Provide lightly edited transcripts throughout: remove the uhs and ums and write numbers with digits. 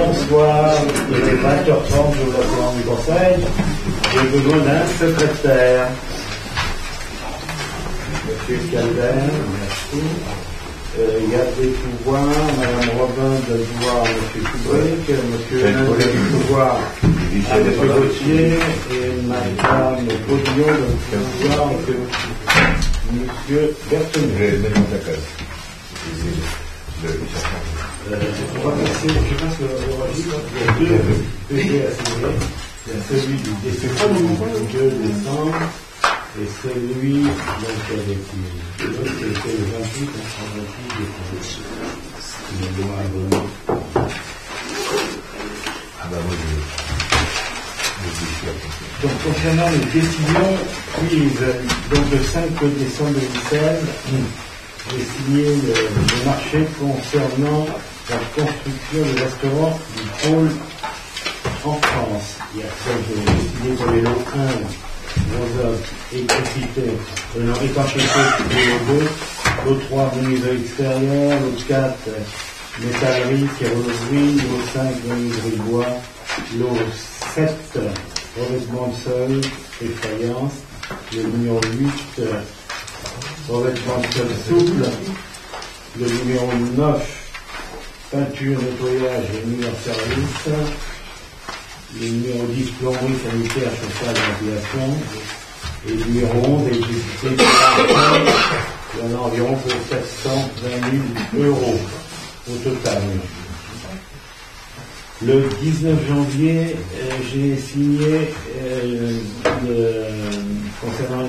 Bonsoir, il est 20h30, je vous la du conseil. J'ai besoin d'un secrétaire. Monsieur Calvin, merci. Gardez pouvoir, Madame Robin de pouvoir, Monsieur Kubrick, Monsieur Nain de pouvoir, Monsieur Gauthier, et Madame Baudillon de pouvoir, Monsieur Berthenay. On va passer, je pense que le registre, il y a deux PV à signer. Il y a celui du 2 décembre et celui donc avec l'autre qui était le 28 décembre. Il est loin à donner. Ah bah oui, donc concernant les décisions prises donc le 5 décembre 2016, j'ai signé le marché concernant la construction du restaurant du pôle en France. Il y a celle que j'ai signé pour les lots 1, Rosov, électricité, étanchéité, lot 2, lot 3, menuiserie extérieure, lot 4, métallerie, ferronnerie, lot 5, menuiserie bois, lot 7, revêtement de sol et faïence, le numéro 8, revêtement de sol souple, le numéro 9, peinture, nettoyage et mise en service, le numéro 10, plomberie, sanitaire, chauffage, ventilation, et le numéro 11, électricité, il y en a environ pour 720 000 euros au total. Le 19 janvier, j'ai signé concernant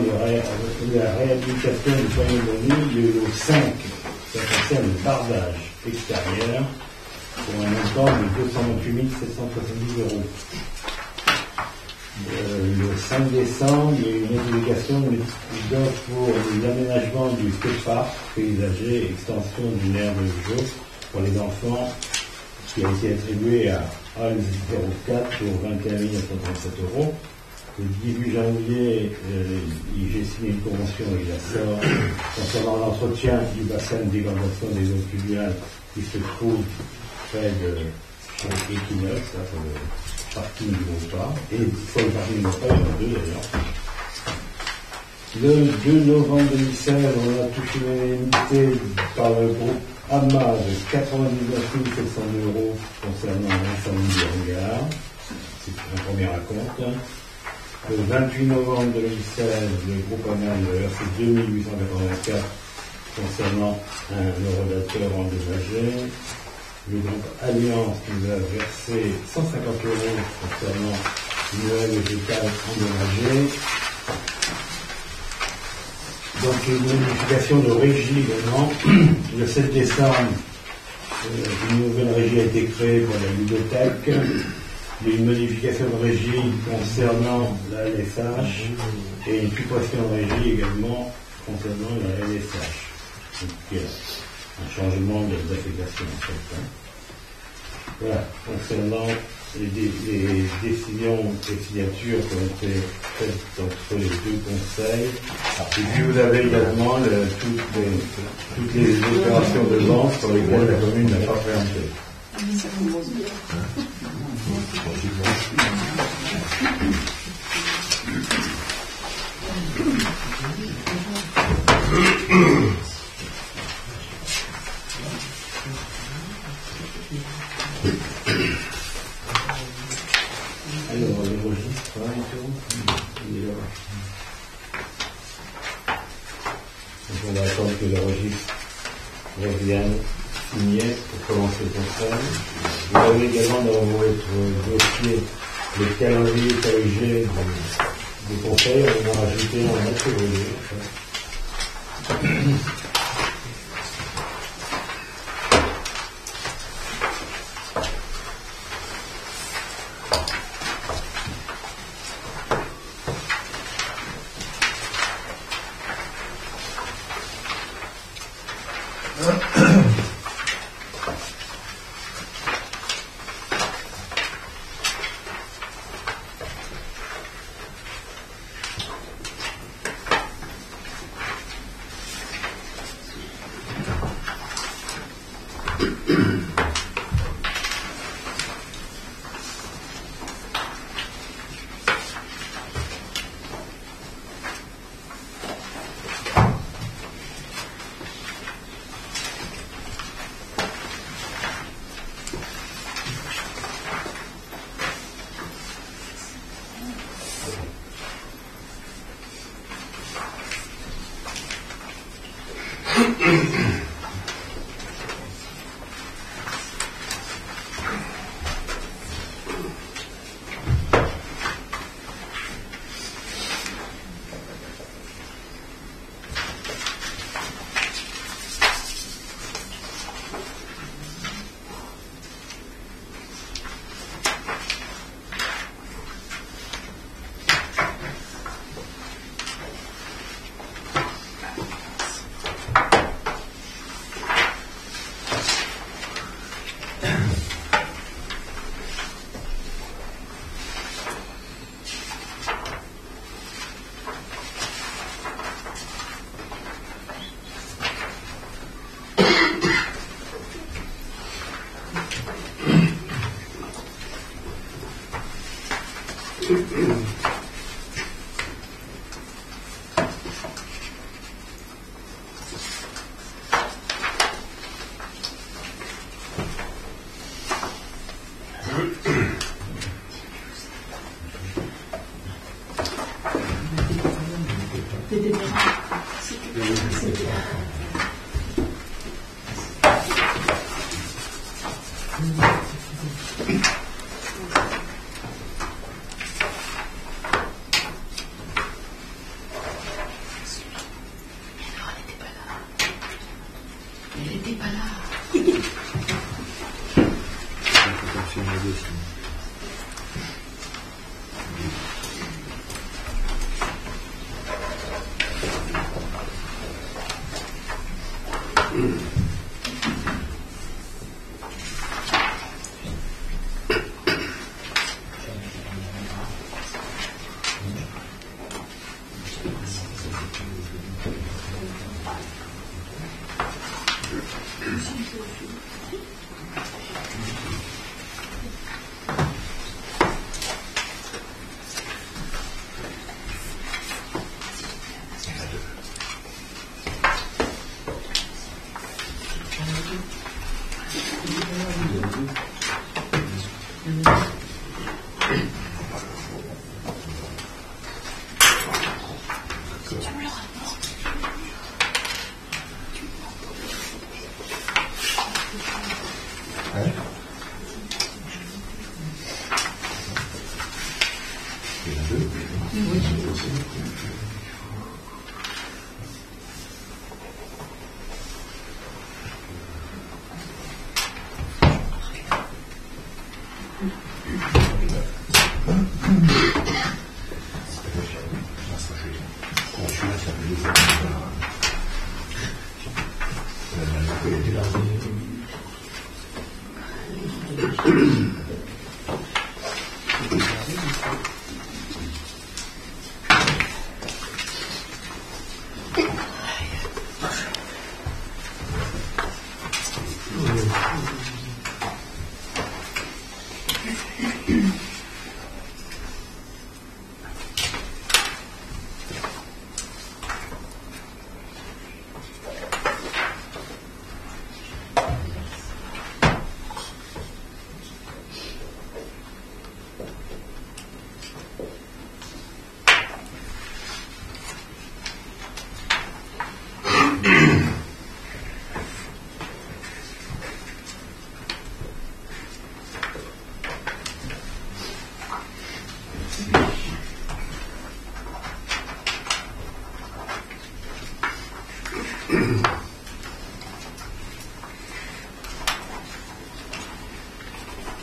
la réhabilitation du foyer de nuit, le lot 5, ça concerne le bardage extérieur, pour un montant de 228 770 euros. Le 5 décembre, il y a eu une notification d'offre pour l'aménagement du skatepark paysager et extension d'une aire de jeu pour les enfants qui a été attribué à AL04 pour 21 937 euros. Le 18 janvier, j'ai signé une convention avec la SOR concernant l'entretien du bassin de dégradation des eaux pluviales qui se trouve près de Equinox, pour le parking du Groupe. Et pour le parking du Groupe, il y en a deux d'ailleurs. Le 2 novembre 2016, on a touché l'indemnité par le groupe AMA de 99 700 euros concernant l'incendie du hangar. C'est un premier raconte. Le 28 novembre 2016, le groupe AMA a versé 2884 concernant un aérodateur endommagé. Le groupe Alliance nous a versé 150 euros concernant une oeuvre végétale endommagée. Donc une modification de régie également. Le 7 décembre, une nouvelle régie a été créée pour la bibliothèque. Il y a une modification de régie concernant la LSH et une suppression de régie également concernant la LSH. Donc un changement d'affectation en fait. Voilà, concernant les décisions et signatures qui ont été faites entre les deux conseils. Et puis vous avez également toutes les opérations de vente sur lesquelles la commune n'a pas préempté. Alors, les registres, il est là. Donc on va attendre que le registre revienne signé pour commencer le conseil. Vous avez également dans votre dossier le calendrier corrigé du conseil. On va rajouter un autre février.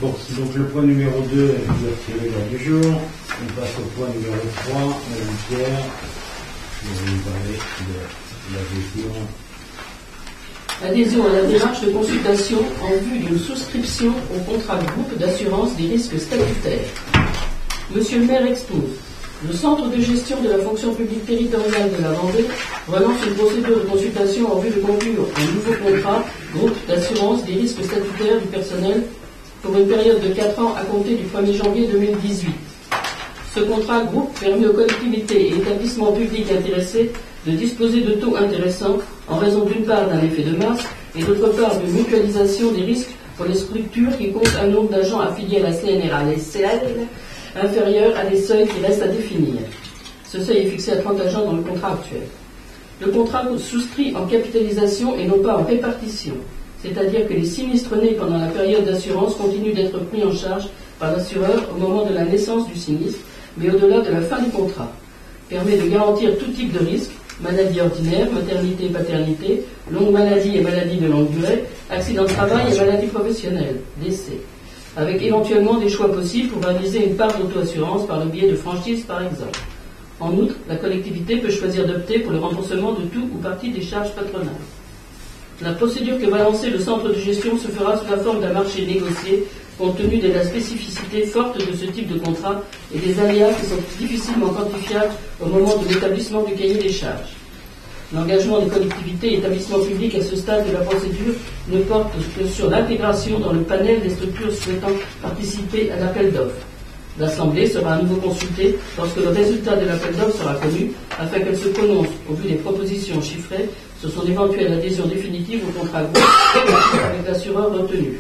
Bon, donc le point numéro 2 est retiré l'ordre du jour. On passe au point numéro 3, Madame Pierre, vous allez nous parler de l'adhésion. Adhésion à la démarche de consultation en vue d'une souscription au contrat de groupe d'assurance des risques statutaires. Monsieur le maire expose. Le Centre de gestion de la fonction publique territoriale de la Vendée relance une procédure de consultation en vue de conclure un nouveau contrat groupe d'assurance des risques statutaires du personnel pour une période de 4 ans à compter du 1er janvier 2018. Ce contrat groupe permet aux collectivités et établissements publics intéressés de disposer de taux intéressants en raison d'une part d'un effet de masse et d'autre part d'une mutualisation des risques pour les structures qui comptent un nombre d'agents affiliés à la CNRACL inférieur à des seuils qui restent à définir. Ce seuil est fixé à 30 agents dans le contrat actuel. Le contrat souscrit en capitalisation et non pas en répartition, c'est-à-dire que les sinistres nés pendant la période d'assurance continuent d'être pris en charge par l'assureur au moment de la naissance du sinistre, mais au-delà de la fin du contrat. Permet de garantir tout type de risque, maladie ordinaire, maternité et paternité, longue maladie et maladie de longue durée, accident de travail et maladie professionnelle, décès, avec éventuellement des choix possibles pour réaliser une part d'auto-assurance par le biais de franchise par exemple. En outre, la collectivité peut choisir d'opter pour le remboursement de tout ou partie des charges patronales. La procédure que va lancer le centre de gestion se fera sous la forme d'un marché négocié, compte tenu de la spécificité forte de ce type de contrat et des aléas qui sont difficilement quantifiables au moment de l'établissement du cahier des charges. L'engagement des collectivités et établissements publics à ce stade de la procédure ne porte que sur l'intégration dans le panel des structures souhaitant participer à l'appel d'offres. L'Assemblée sera à nouveau consultée lorsque le résultat de l'appel d'offres sera connu, afin qu'elle se prononce, au vu des propositions chiffrées, sur son éventuelle adhésion définitive au contrat groupe avec l'assureur retenu.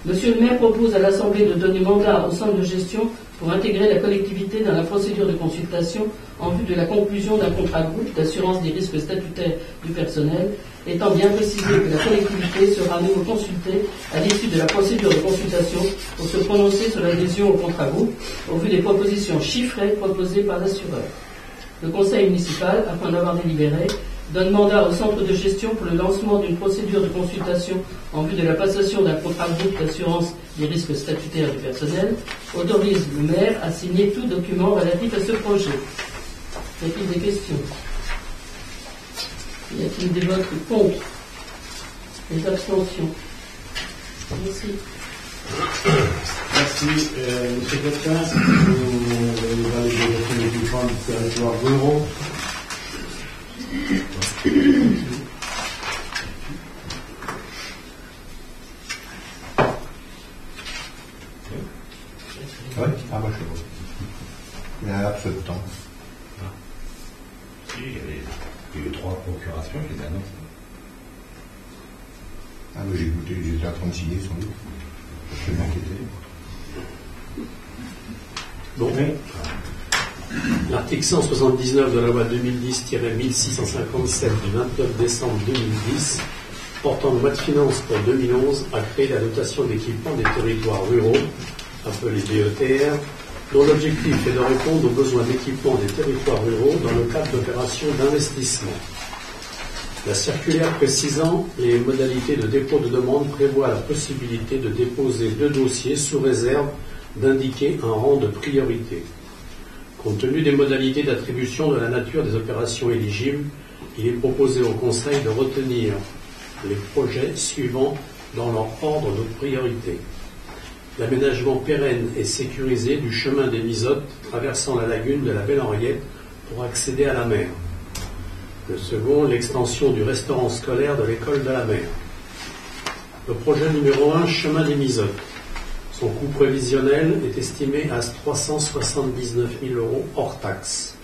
Monsieur le maire propose à l'Assemblée de donner mandat au centre de gestion pour intégrer la collectivité dans la procédure de consultation en vue de la conclusion d'un contrat groupe d'assurance des risques statutaires du personnel, étant bien précisé que la collectivité sera à nouveau consultée à l'issue de la procédure de consultation pour se prononcer sur l'adhésion au contrat groupe au vu des propositions chiffrées proposées par l'assureur. Le conseil municipal, afin d'avoir délibéré, donne mandat au centre de gestion pour le lancement d'une procédure de consultation en vue de la passation d'un contrat groupe d'assurance des risques statutaires du personnel, autorise le maire à signer tout document relatif à ce projet. Y a-t-il des questions? Y a-t-il des votes contre? Des abstentions? Merci. Merci. Monsieur Cotin, vous allez valider votre équipement du territoire ruraux. Oui, ah bah c'est bon. Il y a un laps de temps. Il y a eu 3 procurations qui étaient annoncées. Ah mais j'ai écouté, j'étais en train de signer sans doute. Je m'inquiétais. Bon. L'article 179 de la loi 2010-1657 du 29 décembre 2010 portant loi de finances pour 2011 a créé la dotation d'équipement des territoires ruraux, appelée DETR, dont l'objectif est de répondre aux besoins d'équipement des territoires ruraux dans le cadre d'opérations d'investissement. La circulaire précisant les modalités de dépôt de demande prévoit la possibilité de déposer 2 dossiers sous réserve d'indiquer un rang de priorité. Compte tenu des modalités d'attribution de la nature des opérations éligibles, il est proposé au Conseil de retenir les projets suivants dans leur ordre de priorité. L'aménagement pérenne et sécurisé du chemin des Misottes traversant la lagune de la Belle-Henriette pour accéder à la mer. Le second, l'extension du restaurant scolaire de l'école de la mer. Le projet numéro 1, chemin des Misottes. Son coût prévisionnel est estimé à 379 000 € hors taxe.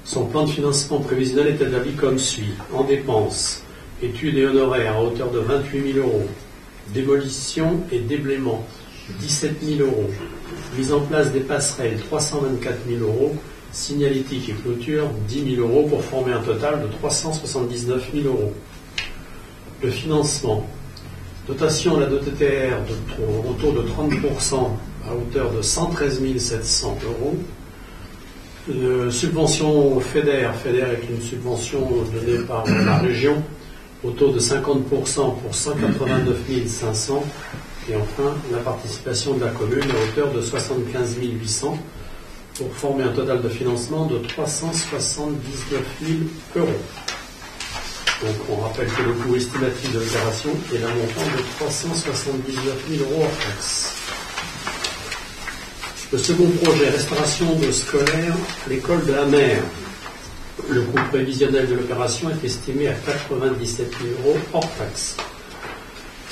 Son plan de financement prévisionnel est établi comme suit. En dépenses, études et honoraires à hauteur de 28 000 €. Démolition et déblaiement, 17 000 €. Mise en place des passerelles, 324 000 €. Signalétique et clôture, 10 000 € pour former un total de 379 000 €. Le financement. Dotation à la DETR autour de 30% à hauteur de 113 700 €. Subvention FEDER. FEDER est une subvention donnée par la région autour de 50% pour 189 500 €. Et enfin, la participation de la commune à hauteur de 75 800 € pour former un total de financement de 379 000 €. Donc on rappelle que le coût estimatif de l'opération est d'un montant de 379 000 € hors taxe. Le second projet, restauration de scolaire à l'école de la mer. Le coût prévisionnel de l'opération est estimé à 97 000 € hors taxe.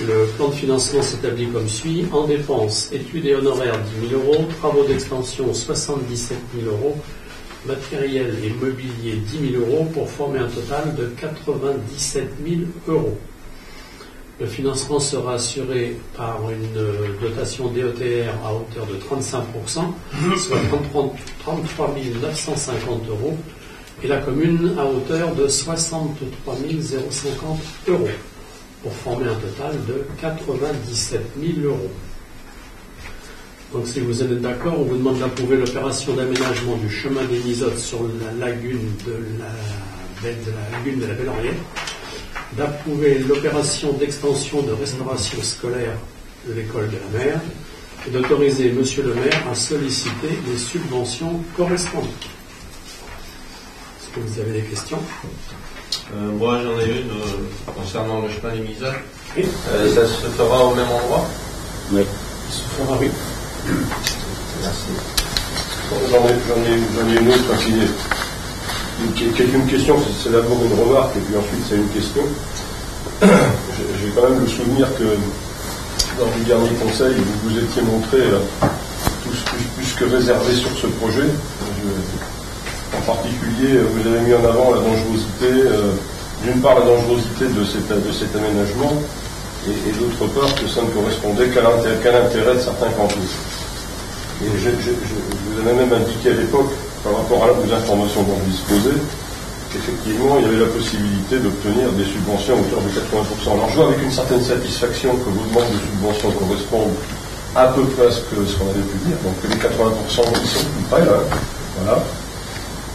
Le plan de financement s'établit comme suit. En dépenses, études et honoraires 10 000 €, travaux d'extension 77 000 €, matériel et mobilier 10 000 € pour former un total de 97 000 €. Le financement sera assuré par une dotation DETR à hauteur de 35%, soit 33 950 €, et la commune à hauteur de 63 050 €, pour former un total de 97 000 €. Donc si vous êtes d'accord, on vous demande d'approuver l'opération d'aménagement du chemin des Misottes sur la lagune de la Belle-Henriette, d'approuver l'opération d'extension de restauration scolaire de l'école de la mer et d'autoriser Monsieur le maire à solliciter les subventions correspondantes. Est-ce que vous avez des questions? Moi j'en ai une concernant le chemin des Misottes. Oui. Ça se fera au même endroit? Oui. Il se fera, oui. Merci. J'en ai une autre qui est une question, c'est d'abord une remarque et puis ensuite c'est une question. J'ai quand même le souvenir que lors du dernier conseil, vous vous étiez montré plus que réservé sur ce projet. En particulier, vous avez mis en avant la dangerosité, d'une part la dangerosité de cet aménagement, et d'autre part que ça ne correspondait qu'à l'intérêt de certains campus. Et je vous avais même indiqué à l'époque, par rapport aux informations dont je disposais, qu'effectivement il y avait la possibilité d'obtenir des subventions à hauteur de 80%. Alors je vois avec une certaine satisfaction que vos demandes de subventions correspondent à peu près à ce qu'on avait pu dire, donc les 80% ils sont tout près là. Voilà.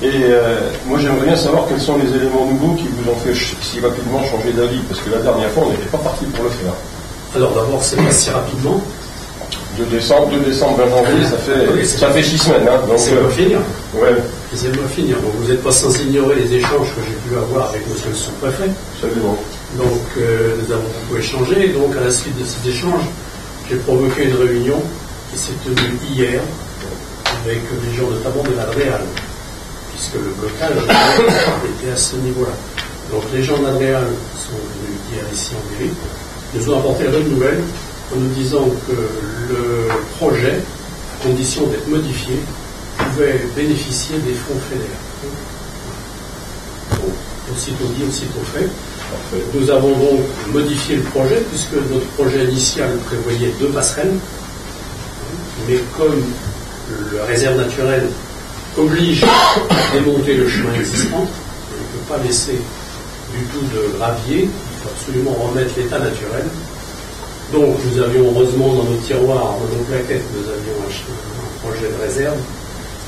Et moi j'aimerais bien savoir quels sont les éléments nouveaux qui vous ont fait si rapidement changer d'avis, parce que la dernière fois on n'était pas parti pour le faire. Alors d'abord, c'est pas si rapidement. 2 décembre, 20 janvier, ça fait 6 semaines. Hein, donc, c'est pas finir. Ouais. C'est pas finir. Donc vous n'êtes pas sans ignorer les échanges que j'ai pu avoir avec monsieur le sous-préfet. Absolument. Donc nous avons beaucoup échangé. Et donc à la suite de ces échanges, j'ai provoqué une réunion qui s'est tenue hier avec des gens notamment de l'Adréal, puisque le blocage était à ce niveau-là. Donc les gens de l'Adréal sont venus hier ici en mairie, nous ont apporté la bonne nouvelle en nous disant que le projet, à condition d'être modifié, pouvait bénéficier des fonds fédéraux. Donc, aussitôt dit, aussitôt fait. Nous avons donc modifié le projet, puisque notre projet initial prévoyait 2 passerelles, mais comme la réserve naturelle oblige à démonter le chemin existant, on ne peut pas laisser du tout de gravier, il faut absolument remettre l'état naturel. Donc nous avions heureusement dans nos tiroirs, dans nos plaquettes, nous avions un projet de réserve.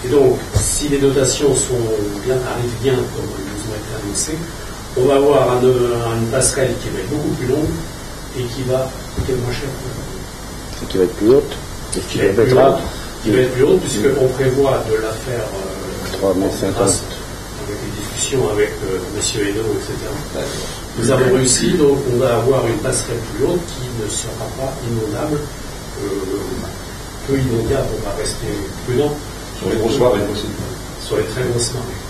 Et donc, si les dotations arrivent bien comme elles nous ont été annoncées, on va avoir une passerelle qui va être beaucoup plus longue et qui va coûter moins cher. Et qui va être plus haute. Qui va être plus haute, puisqu'on prévoit de la faire 3,50 m. Avec les discussions avec M. Hainaut, etc. Nous avons réussi, donc on va avoir une passerelle plus haute qui ne sera pas inondable. Peu inondable, on va rester prudent. Sur les grosses marées possible. Sur les très grosses marées.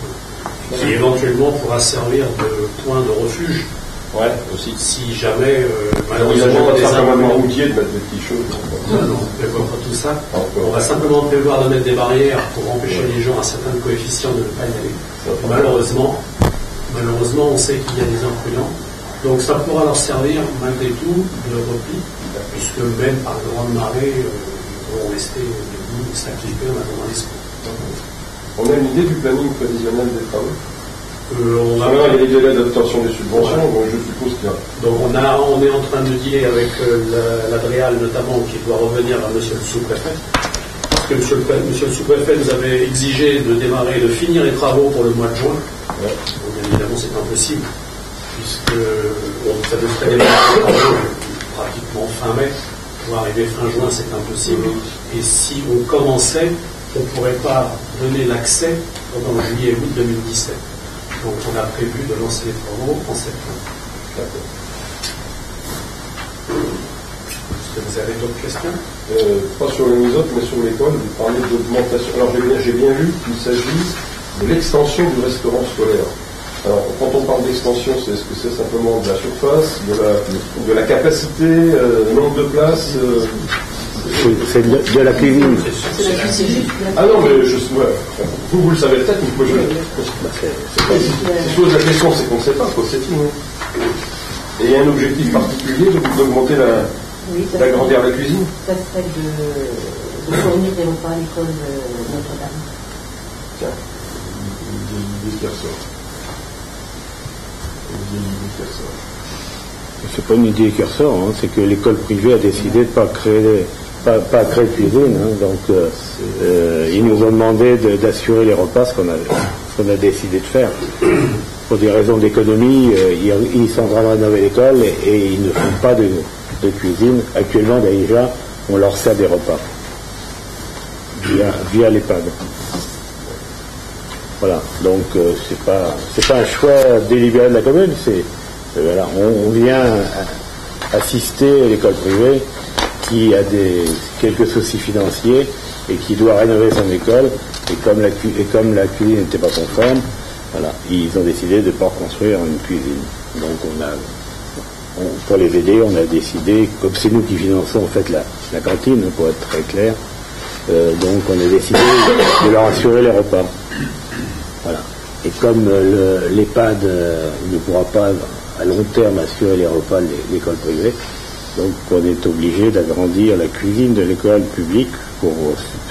Qui éventuellement pourra servir de point de refuge. Ouais, aussi. Si jamais, malheureusement, des amendements routiers de mettre des petites choses. Non, on ne prévoit pas tout ça. On va simplement prévoir de mettre des barrières pour empêcher les gens à certains coefficients de ne pas y aller. Malheureusement, on sait qu'il y a des imprudents. Donc ça pourra leur servir, malgré tout, de repli, puisque même par grande marée, ils pourront rester debout, s'appliquer en attendant les secours. On a une idée du planning prévisionnel des travaux. Il y a les délais d'obtention des subventions, donc je suppose qu'il y a. Donc on est en train de dealer avec l'Adréal notamment, qui doit revenir à monsieur le sous-préfet. Parce que monsieur le sous-préfet nous avait exigé de finir les travaux pour le mois de juin. Ouais. Donc, bien évidemment, c'est impossible, puisque ça devrait démarrer pratiquement fin mai. Pour arriver fin juin, c'est impossible. Et si on commençait, on ne pourrait pas donner l'accès pendant juillet et août 2017. Donc on a prévu de lancer les travaux en septembre. D'accord. Est-ce que vous avez d'autres questions? Pas sur les mises mais sur l'école, vous parlez d'augmentation. Alors j'ai bien lu qu'il s'agit de l'extension du restaurant scolaire. Alors quand on parle d'extension, est-ce que c'est simplement de la surface, de la capacité, nombre de places c'est de la cuisine. C'est la cuisine. Ah non, mais vous le savez peut-être, mais moi je pose la question, c'est qu'on ne sait pas, quoi, c'est tout. Et il y a un objectif particulier d'augmenter d'agrandir la cuisine. Ça serait de fournir des repas à l'école Notre-Dame. Tiens, l'idée qui ressort. C'est pas une idée qui ressort, hein, c'est que l'école privée a décidé de ne pas créer de cuisine, hein, donc ils nous ont demandé d'assurer les repas, ce qu'on a décidé de faire. Pour des raisons d'économie, ils sont en train de rénover l'école et ils ne font pas de cuisine. Actuellement déjà, on leur sert des repas via l'EHPAD. Voilà, donc c'est pas un choix délibéré de la commune, voilà, on vient assister à l'école privée qui a quelques soucis financiers et qui doit rénover son école, et comme la cuisine n'était pas conforme, voilà, ils ont décidé de ne pas reconstruire une cuisine. Donc pour les aider, on a décidé, comme c'est nous qui finançons en fait la cantine, pour être très clair, Donc on a décidé de leur assurer les repas. Voilà. Et comme l'EHPAD ne pourra pas à long terme assurer les repas de l'école privée, donc on est obligé d'agrandir la cuisine de l'école publique pour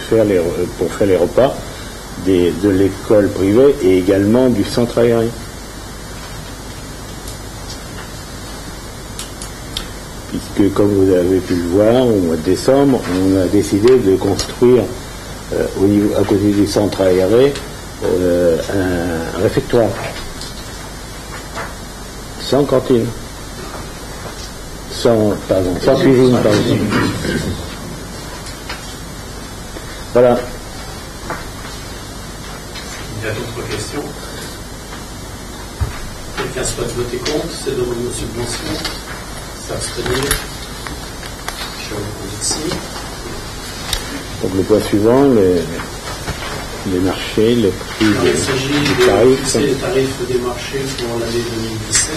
faire les repas de l'école privée et également du centre aéré. Puisque, comme vous avez pu le voir, au mois de décembre, on a décidé de construire à côté du centre aéré un réfectoire sans cantine, sans cuisine, pardon. Voilà. Il y a d'autres questions? Quelqu'un souhaite voter contre ces demandes de subvention? S'abstenir? Je vous remercie. Donc le point suivant, les marchés, les prix il s'agit des de tarifs. fixer les tarifs des marchés pour l'année 2017.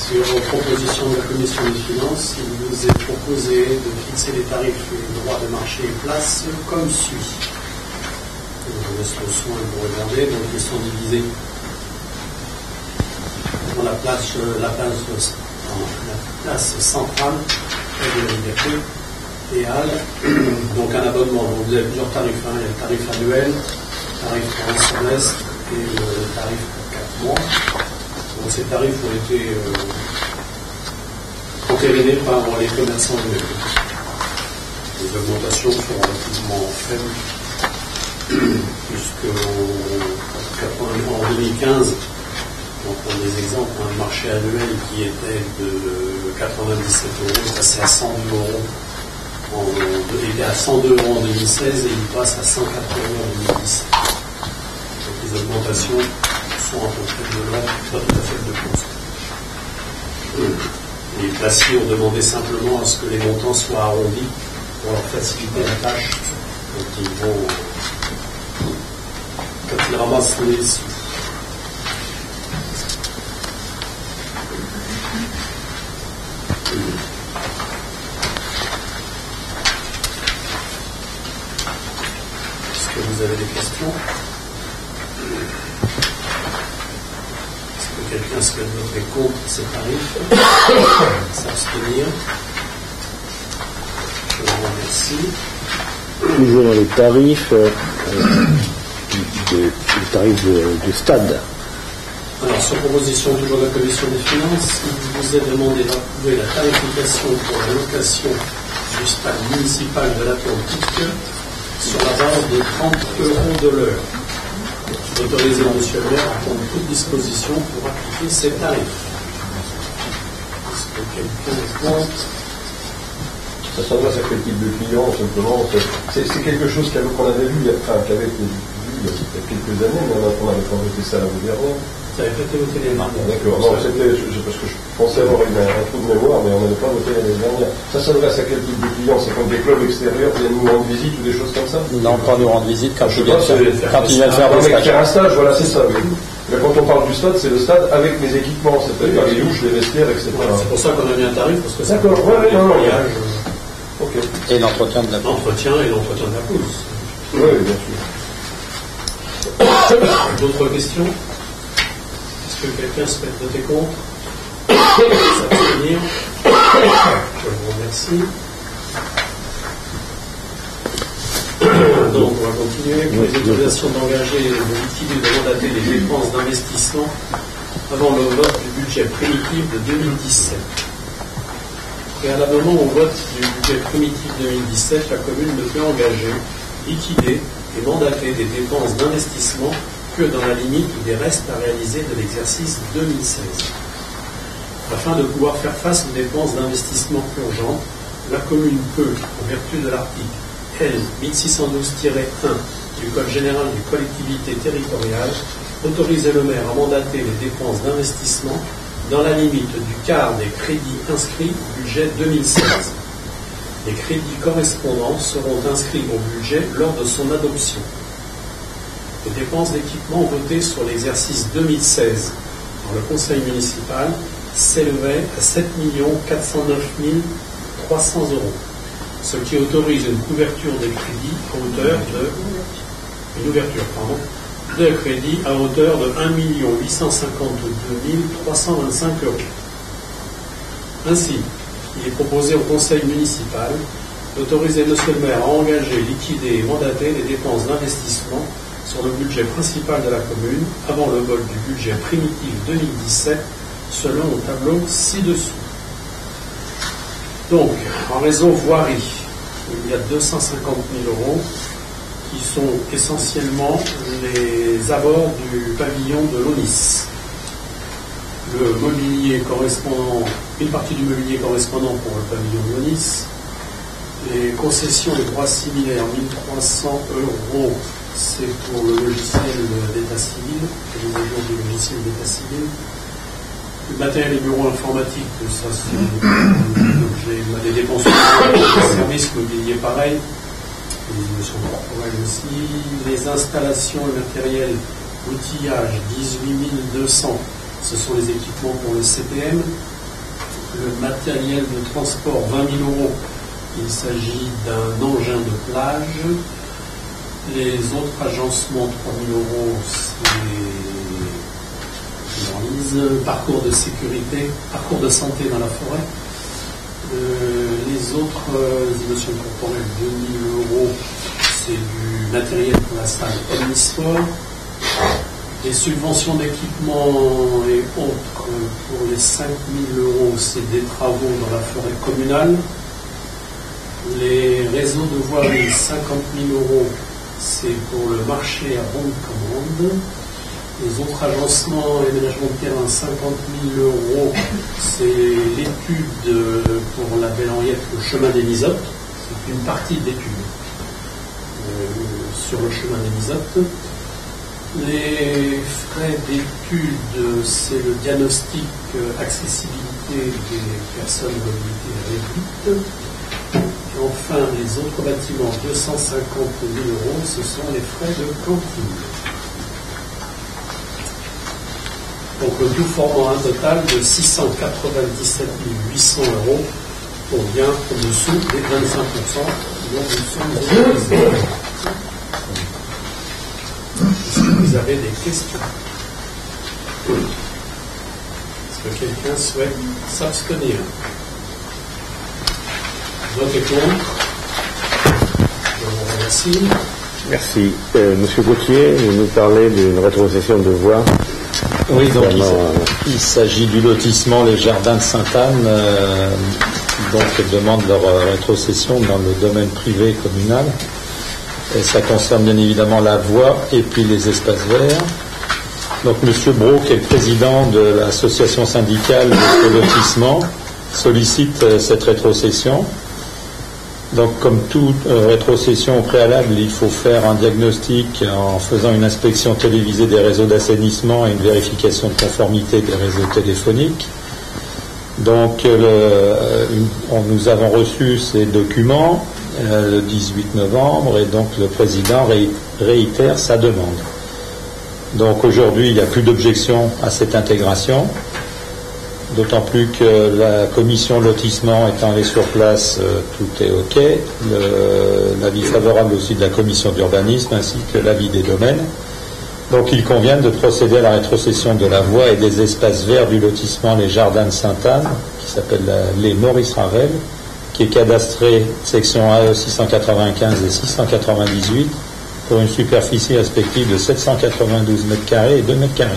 Sur proposition de la Commission des finances, il vous est proposé de fixer les tarifs et les droits de marché et place comme suit. Je vous laisse le soin de vous regarder. Donc ils sont divisés dans la place centrale de la liberté et Halles. Donc un abonnement. Donc vous avez plusieurs tarifs. Il y a le tarif annuel, le tarif pour un semestre et le tarif pour 4 mois. Donc ces tarifs ont été entérinés par les commerçants eux-mêmes. Les augmentations sont relativement faibles, puisque en 2015, on prend des exemples, un marché annuel qui était de 97 € est passé à 102 €. Il était à 102 € en 2016 et il passe à 104 € en 2017. Donc les augmentations sont à peu près de l'ordre, pas tout à fait de cause. Les placiers ont demandé simplement à ce que les montants soient arrondis pour leur faciliter la tâche. Donc ils vont, quand ils ramassent les sous. Est-ce que vous avez des questions? Est-ce que quelqu'un souhaite voter contre ces tarifs? S'abstenir? Je vous remercie. Toujours dans les tarifs, du stade. Alors, sur proposition toujours de la Commission des finances, il vous est demandé d'approuver la tarification pour la location du stade municipal de l'Atlantique sur la base de 30 € de l'heure. Autoriser M. le maire à prendre toute disposition pour appliquer ces tarifs. Est-ce que quelqu'un est contre? Ça s'adresse à quel type de client, simplement? C'est quelque chose qu'on avait vu, qui avait été vu il y a quelques années, mais on n'avait pas voté ça l'année dernière. Ça n'avait pas été voté l'année dernière. D'accord. Non, c'était parce que je pensais avoir un trou de mémoire, mais on n'avait pas voté l'année dernière. Ça s'adresse à quel type de client? C'est comme des clubs extérieurs qui viennent nous rendre visite ou des choses comme ça? Non, pas nous rendre visite quand ils viennent faire des stages. Faire un stage, voilà, c'est ça. Oui. Mais quand on parle du stade, c'est le stade avec les équipements, c'est-à-dire les douches, les vestiaires, etc. C'est pour ça qu'on a mis un tarif, parce que c'est d'accord. Ouais, non. Okay. Et l'entretien de la pelouse. L'entretien et l'entretien de la pelouse. Oui, bien sûr. D'autres questions? Est-ce que quelqu'un souhaite voter contre? S'abstenir? Je vous remercie. Donc, on va continuer pour les autorisations d'engager, de liquider, de mandater les dépenses d'investissement avant le vote du budget primitif de 2017. Préalablement au vote du budget primitif 2017, la commune ne peut engager, liquider et mandater des dépenses d'investissement que dans la limite des restes à réaliser de l'exercice 2016. Afin de pouvoir faire face aux dépenses d'investissement urgentes, la commune peut, en vertu de l'article L 1612-1 du Code général des collectivités territoriales, autoriser le maire à mandater les dépenses d'investissement dans la limite du quart des crédits inscrits au budget 2016. Les crédits correspondants seront inscrits au budget lors de son adoption. Les dépenses d'équipement votées sur l'exercice 2016 par le conseil municipal s'élevaient à 7 409 300 €, ce qui autorise une couverture des crédits à hauteur de crédit à hauteur de 1 852 325 €. Ainsi, il est proposé au conseil municipal d'autoriser M. le maire à engager, liquider et mandater les dépenses d'investissement sur le budget principal de la commune avant le vote du budget primitif 2017 selon le tableau ci-dessous. Donc, en réseau voirie, il y a 250 000 € qui sont essentiellement les abords du pavillon de l'ONIS. Le mobilier correspondant, une partie du mobilier correspondant pour le pavillon de l'ONIS, les concessions et droits similaires, 1 300 €, c'est pour le logiciel d'état civil, les mises à jour du logiciel d'état civil. Le matériel et bureaux informatiques, ça c'est des dépenses de services mobilier pareil, les émotions corporelles aussi. Les installations et matériel, outillage, 18 200, ce sont les équipements pour le CPM. Le matériel de transport, 20 000 €, il s'agit d'un engin de plage. Les autres agencements, 3 000 €, c'est parcours de sécurité, parcours de santé dans la forêt. Les autres émotions corporelles, 2 000 €, c'est du matériel pour la salle omnisport. Les subventions d'équipement et autres, pour les 5 000 €, c'est des travaux dans la forêt communale. Les réseaux de voirie, 50 000 €, c'est pour le marché à bon de commande. Les autres agencements et aménagements de terrain, 50 000 €, c'est l'étude pour la Belle Henriette, le chemin des Misottes. C'est une partie d'étude sur le chemin des Misottes. Les frais d'étude, c'est le diagnostic accessibilité des personnes à mobilité réduite. Et enfin, les autres bâtiments, 250 000 €, ce sont les frais de cantine. Donc le tout formant un total de 697 800 €, pour bien au-dessous des 25% dont nous sommes autorisés. Est-ce que vous avez des questions? Est-ce que quelqu'un souhaite s'abstenir? Vote est contre. Je vous remercie. Merci. Monsieur Gauthier, vous nous parlez d'une rétrocession de voies. Oui, donc il s'agit du lotissement Les Jardins de Sainte-Anne, donc demande leur rétrocession dans le domaine privé communal. Et ça concerne bien évidemment la voie et puis les espaces verts. Donc M. Brault, qui est le président de l'association syndicale de ce lotissement, sollicite cette rétrocession. Donc, comme toute rétrocession au préalable, il faut faire un diagnostic en faisant une inspection télévisée des réseaux d'assainissement et une vérification de conformité des réseaux téléphoniques. Donc, nous avons reçu ces documents le 18 novembre et donc le président réitère sa demande. Donc, aujourd'hui, il n'y a plus d'objection à cette intégration. D'autant plus que la commission lotissement étant allée sur place, tout est OK. L'avis favorable aussi de la commission d'urbanisme ainsi que l'avis des domaines. Donc il convient de procéder à la rétrocession de la voie et des espaces verts du lotissement Les Jardins de Sainte-Anne, qui s'appelle les Maurice Ravel, qui est cadastré section AE 695 et 698 pour une superficie respective de 792 m² et 2 m².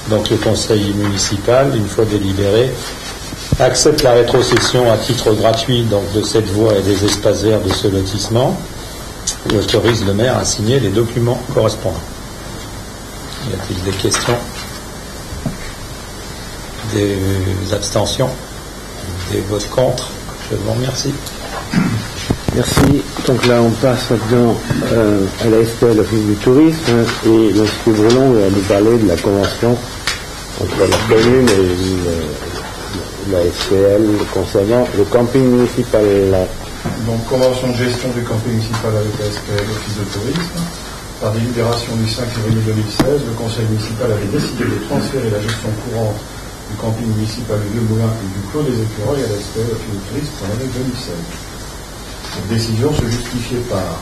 Donc le conseil municipal, une fois délibéré, accepte la rétrocession à titre gratuit donc, de cette voie et des espaces verts de ce lotissement et autorise le maire à signer les documents correspondants. Y a-t-il des questions? Des abstentions? Des votes contre? Je vous remercie. Merci. Donc là, on passe maintenant à la SPL, l'Office du tourisme, et M. Bourlon va nous parler de la convention entre la commune et la SPL concernant le camping municipal. Donc, convention de gestion du camping municipal avec la SPL, l'Office de tourisme. Par délibération du 5 février 2016, le conseil municipal avait décidé de transférer la gestion courante du camping municipal du Vieux Moulin et du Clos des Écureuils à la SPL, l'Office de tourisme pour l'année 2016. Cette décision se justifiait par,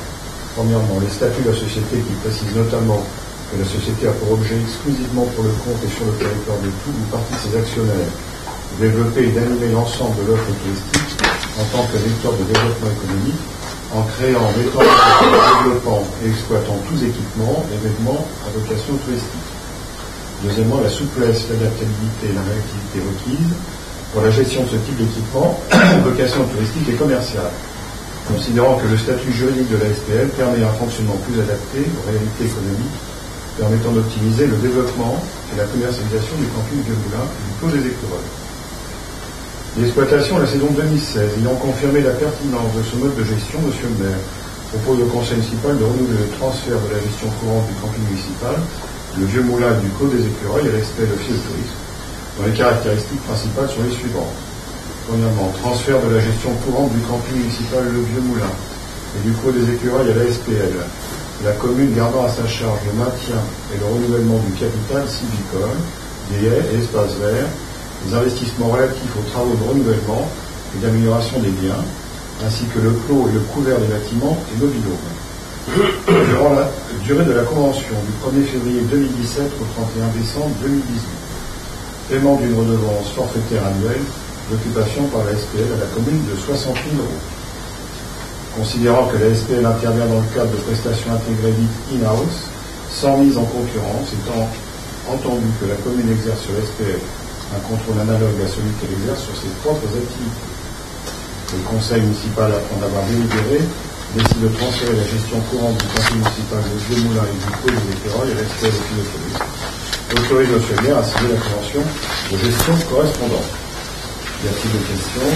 premièrement, les statuts de la société qui précisent notamment que la société a pour objet exclusivement pour le compte et sur le territoire de tout ou partie de ses actionnaires de développer et d'animer l'ensemble de l'offre touristique en tant que vecteur de développement économique en créant, mettant en place, développant et exploitant tous équipements, événements à vocation touristique. Deuxièmement, la souplesse, l'adaptabilité et la réactivité requises pour la gestion de ce type d'équipement à vocation touristique et commerciale, considérant que le statut juridique de la SPL permet un fonctionnement plus adapté aux réalités économiques, permettant d'optimiser le développement et la commercialisation du camping Vieux-Moulin et du Clos des Écureuils. L'exploitation à la saison 2016 ayant confirmé la pertinence de ce mode de gestion, M. le maire propose au conseil municipal de renouveler le transfert de la gestion courante du camping municipal, le Vieux-Moulin et du Clos des Écureuils à la SPL Office de tourisme, dont les caractéristiques principales sont les suivantes. Premièrement, transfert de la gestion courante du camping municipal Le Vieux-Moulin et du Clos des Écureuils à la SPL, la commune gardant à sa charge le maintien et le renouvellement du capital sylvicole, des haies et espaces verts, les investissements relatifs aux travaux de renouvellement et d'amélioration des biens, ainsi que le clos et le couvert des bâtiments et mobilhomes. Durant la durée de la convention du 1er février 2017 au 31 décembre 2018, paiement d'une redevance forfaitaire annuelle d'occupation par la SPL à la commune de 60 000 €. Considérant que la SPL intervient dans le cadre de prestations intégrées dites in-house, sans mise en concurrence, étant entendu que la commune exerce sur la SPL un contrôle analogue à celui qu'elle exerce sur ses propres activités. Le conseil municipal, après en avoir délibéré, décide de transférer la gestion courante du conseil municipal de Vieux-Moulin et du Clos des Écureuils à la SPL Office de tourisme. Autorise M. le maire à signer la convention de gestion correspondante. Y a-t-il des questions?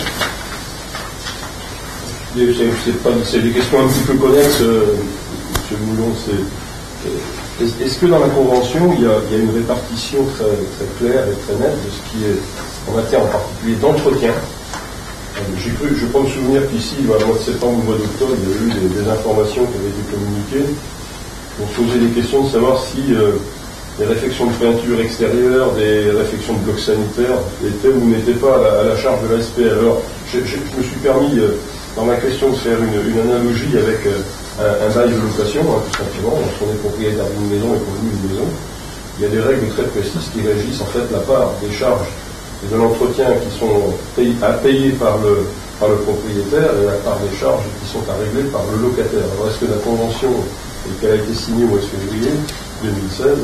C'est des questions un petit peu connexes, M. Moulon. Est-ce que dans la Convention, il y a une répartition très, très claire et très nette de ce qui est en matière en particulier d'entretien? Je crois me souvenir qu'ici, au mois de septembre ou au mois d'octobre, il y a eu des informations qui avaient été communiquées. On se posait des questions de savoir si des réfections de peinture extérieure, des réfections de blocs sanitaires étaient ou n'étaient pas à la charge de la SPL. Alors, je me suis permis, dans ma question, de faire une analogie avec un bail de location, tout simplement. Lorsqu'on est propriétaire d'une maison et qu'on loue une maison, il y a des règles très précises qui régissent en fait la part des charges et de l'entretien qui sont à payer par le propriétaire et la part des charges qui sont à régler par le locataire. Alors, est-ce que la convention, qu'elle a été signée au mois de février 2016,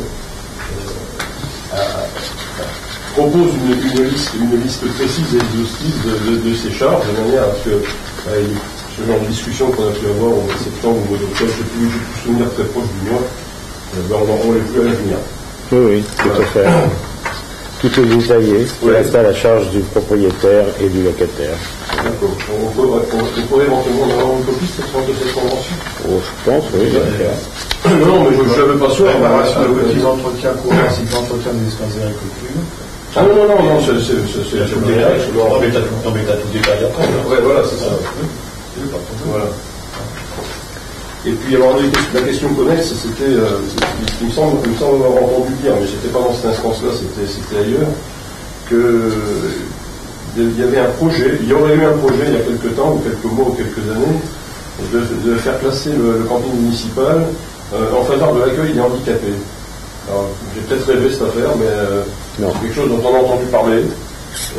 propose une liste précise et exhaustive de ces charges, de manière à ce que ce genre de discussion qu'on a pu avoir au mois de septembre ou au mois d'octobre, j'ai pu souvenir très proche du mois, on n'est plus à l'avenir. Oui, tout à fait. Tout est détaillé, il reste à la charge du propriétaire et du locataire. D'accord. On pourrait éventuellement avoir une copie de cette convention? Oh, je pense, oui. Non, mais je ne savais pas sûr. Les entretiens courants, c'est l'entretien des espaces verts et clôtures. Ah non, c'est Non, mais t'as tout détaillé après. Ouais, voilà, c'est ça. Voilà. Et puis, alors, la question connexe, c'était, il me semble avoir entendu dire, mais c'était pas dans cette instance-là, c'était ailleurs, il y avait un projet, il y aurait eu un projet il y a quelques temps, ou quelques mois, ou quelques années, de faire placer le camping municipal en faveur de l'accueil des handicapés. Alors, j'ai peut-être rêvé cette affaire, mais c'est quelque chose dont on a entendu parler.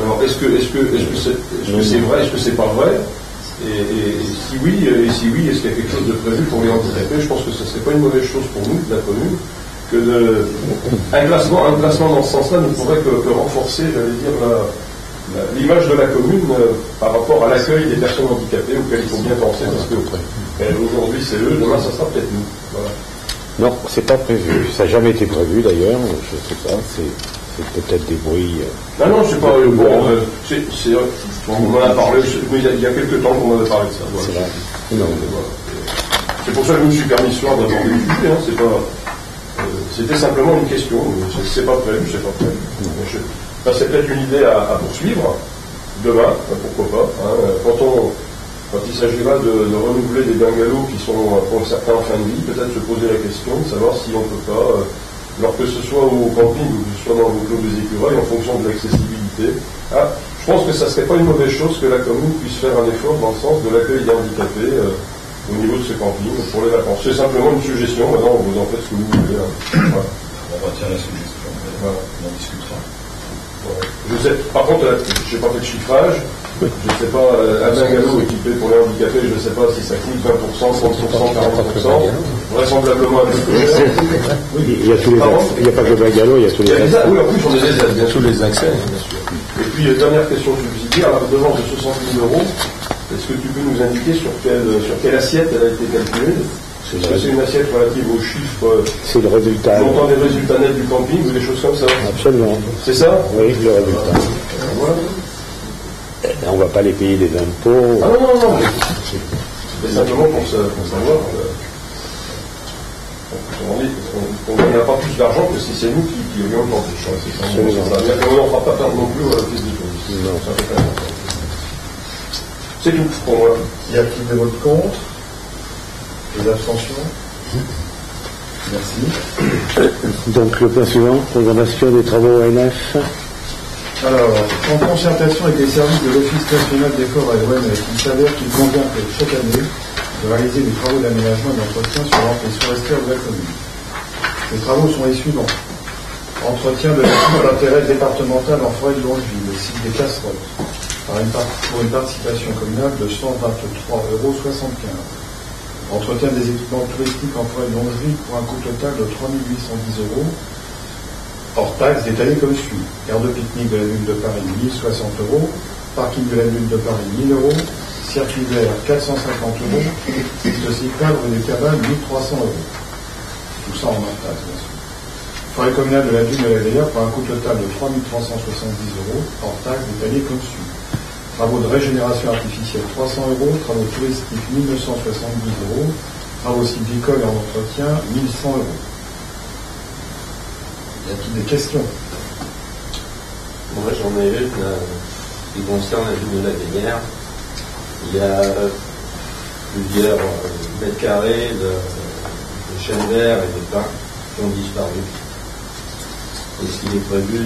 Alors, est-ce que c'est vrai, est-ce que c'est pas vrai? Et si oui, est-ce qu'il y a quelque chose de prévu pour les handicapés? Je pense que ce ne serait pas une mauvaise chose pour nous, la commune, que un classement dans ce sens-là ne pourrait que renforcer, j'allais dire, l'image de la commune par rapport à l'accueil des personnes handicapées auxquelles il faut bien penser, parce que aujourd'hui c'est eux, demain ça sera peut-être nous. Voilà. Non, c'est pas prévu. Ça n'a jamais été prévu d'ailleurs, je ne sais pas, c'est peut-être des bruits. Non, c'est pas on en a parlé, mais il y a quelques temps qu'on avait parlé de ça. Voilà. C'est vrai. C'est pour ça que je me suis permis ce soir d'avoir le sujet, c'était simplement une question, c'est pas prévu, c'est pas prévu. C'est peut-être une idée à poursuivre demain, pourquoi pas. Quand il s'agira de renouveler des bungalows qui sont pour certains en fin de vie, peut-être se poser la question de savoir si on ne peut pas, alors que ce soit au camping ou que ce soit dans le clos des Écureuils, en fonction de l'accessibilité, Je pense que ça ne serait pas une mauvaise chose que la commune puisse faire un effort dans le sens de l'accueil des handicapés au niveau de ce camping pour les vacances. C'est simplement une suggestion, maintenant vous en faites ce que vous voulez. Voilà. On retient la suggestion, voilà. On en discutera. Voilà. Je sais, par contre, je n'ai pas fait de chiffrage, je ne sais pas, un bungalow équipé pour les handicapés, je ne sais pas si ça coûte 20%, 30%, 40%, vraisemblablement un peu plus cher. Il y a tous les accès. Il n'y a pas que le bungalow, il y a tous les accès. Oui, en plus on a des aides, bien sûr. Tous les accès, bien sûr. Et puis, dernière question subsidiaire, la redevance de 60 000 €, est-ce que tu peux nous indiquer sur quelle assiette elle a été calculée? Est-ce que c'est une assiette relative aux chiffres, c'est le résultat. montant des résultats nets du camping ou des choses comme ça? Absolument. C'est ça? Oui, le résultat. Voilà. On ne va pas les payer des impôts. Ah non. C'est simplement pour savoir. On n'a pas plus d'argent que si c'est nous qui aurions le temps. On n'en fera pas perdre non plus à la pièce de tourisme. Non, ça fait pas longtemps. C'est tout pour moi. Y a-t-il des votes contre? Des abstentions? Merci. Donc le point suivant, programmation des travaux ONF. Alors, en concertation avec les services de l'Office national des forêts et ONF, il s'avère qu'il convient chaque année de réaliser des travaux d'aménagement et d'entretien sur l'entrée forestière de la commune. Les travaux sont les suivants. Entretien de la cour d'intérêt départemental en forêt de Longeville, le site des Casseroles, pour une participation communale de 123,75 €. Entretien des équipements touristiques en forêt de Longeville pour un coût total de 3 810 €, hors taxes détaillées comme suit. Aire de pique-nique de la ville de Paris, 1060 €, parking de la ville de Paris, 1000 €, circuit vert, 450 €, piste cyclable rue des Cabanes, 1300 €. Tout ça en hors taxes, bien sûr. Forêt communale de la ville de la Veillère pour un coût total de 3 370 €, hors taxes détaillées comme suit. Travaux de régénération artificielle, 300 €, travaux touristiques, 1970 €, travaux sylvicoles et en entretien, 1100 €. Y a-t-il des questions? Moi, j'en ai une qui concerne la ville de la Veillère. Il y a plusieurs mètres carrés de chênes verts et de pins qui ont disparu. Est-ce qu'il est prévu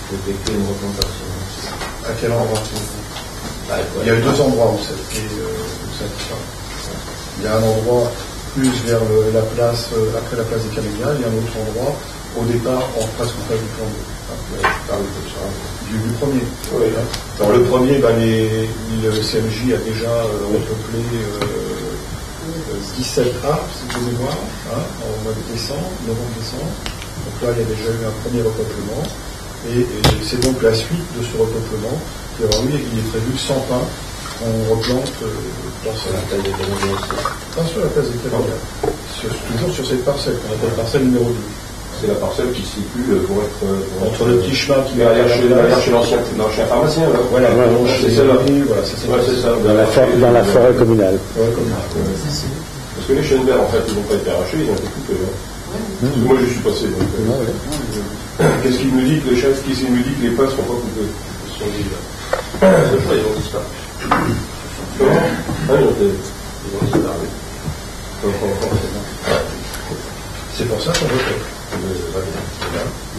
d'effectuer une replantation? À quel endroit? Il y a eu deux endroits où ça disparaît. Il y a un endroit plus vers la place, après la place des Camélias, il y a un autre endroit au départ, presque en face du plan d'eau. Du premier. Oui. Alors le premier, le CMJ a déjà repeuplé 17 arbres, si vous voulez voir, en mois de décembre, novembre-décembre. Donc là, il y a déjà eu un premier repeuplement. Et c'est donc la suite de ce repeuplement. Et alors oui, il est prévu 100 pins qu'on replante dans la place des Camélias. Pas sur la place des Camélias. Toujours sur cette parcelle, qu'on appelle parcelle numéro 2. C'est la parcelle qui se situe pour être entre le petit chemin qui derrière chez l'ancien pharmacien. Là. Voilà, c'est celle-là. Voilà, c'est ça. Dans la forêt communale. Parce que les chênes verts, en fait, ils n'ont pas été arrachés, ils ont été coupés. Parce que moi, je suis passé. Qu'est-ce qu'il me dit que les chênes, qu'est-ce qu'il me dit que les pins ne sont pas coupés? Ils sont dit là. Ils ont disparu. Comment? Ils ont disparu. C'est pour ça qu'on vote.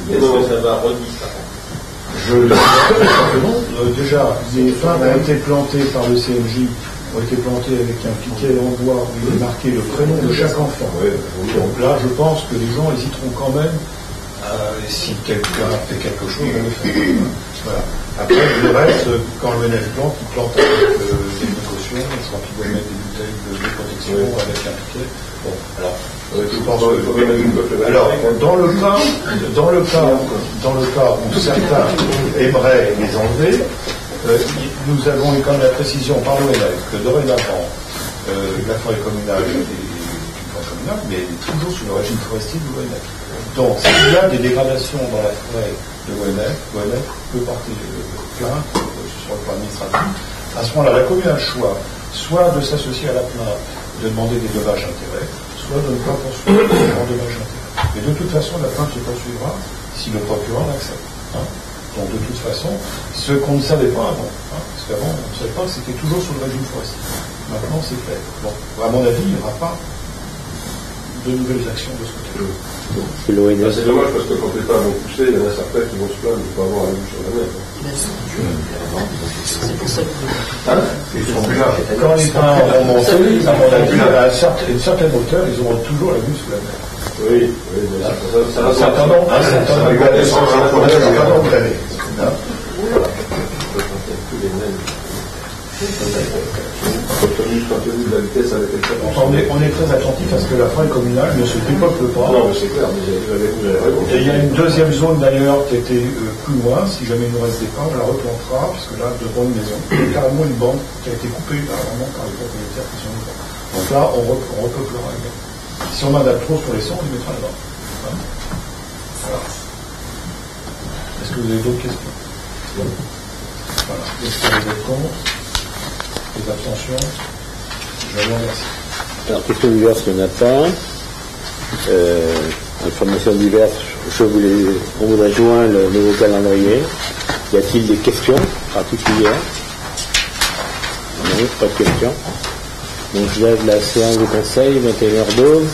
Mais non, ça va redisparaître. Je le dis simplement. Déjà, les pins ont été plantés par le CMJ, ont été plantés avec un piquet en bois où il est marqué le prénom de chaque enfant. Donc là, je pense que les gens hésiteront quand même, si quelqu'un fait quelque chose, on le fait. Voilà. Après, le reste, quand le NF plante, il plante avec des précautions, je crois qu'il doit mettre des bouteilles de protection avec un piquet. Bon, alors, je pense que... Alors, dans le cas où certains aimeraient les enlever, nous avons eu quand même la précision par l'ONF que dorénavant, la forêt communale est une forêt communale, mais elle est toujours sous le régime forestier de l'ONF. Donc, s'il y a des dégradations dans la forêt de l'ONF peut porter plainte sur le plan administratif. À ce moment-là, la commune a le choix, soit de s'associer à la plainte, de demander des dommages-intérêts, soit de ne pas poursuivre en dommages-intérêts. Mais de toute façon, la plainte se poursuivra si le procureur l'accepte. Donc de toute façon, ce qu'on ne savait pas avant, parce qu'avant on ne savait pas que c'était toujours sous le régime forestier. Maintenant c'est fait. Bon, à mon avis, il n'y aura pas de nouvelles actions de ce côté-là. C'est l'ONS. C'est dommage parce que quand les pas vont pousser, il y en a certains qui vont se plaindre de ne pas avoir la vue sur la mer. C'est pour ça que Ils sont plus là. Quand les pins vont monter, à mon avis, à une certaine hauteur, ils auront toujours la vue sous la mer. Oui, mais ça va certain nombre d'années. On est très attentif à ce que la forêt communale ne se dépeuple pas. Non, mais c'est clair, mais vous avez raison. Et il y a une deuxième zone d'ailleurs qui était plus loin, si jamais il nous reste des pins, on la replantera, puisque là, devant une maison, il y a carrément une bande qui a été coupée par les propriétaires qui sont dedans. Donc là, on repeuplera également. Si on en a trop sur les sangs, on les mettra là-bas. Voilà. Est-ce que vous avez d'autres questions? Voilà. Est-ce que vous êtes contre? Les abstentions? Je vous remercie. Alors, question diverse, il n'y en a pas. Informations diverses, on voudrait joindre le nouveau calendrier. Y a-t-il des questions particulières? Non, pas de questions. Donc, je lève la séance du conseil, 21h12.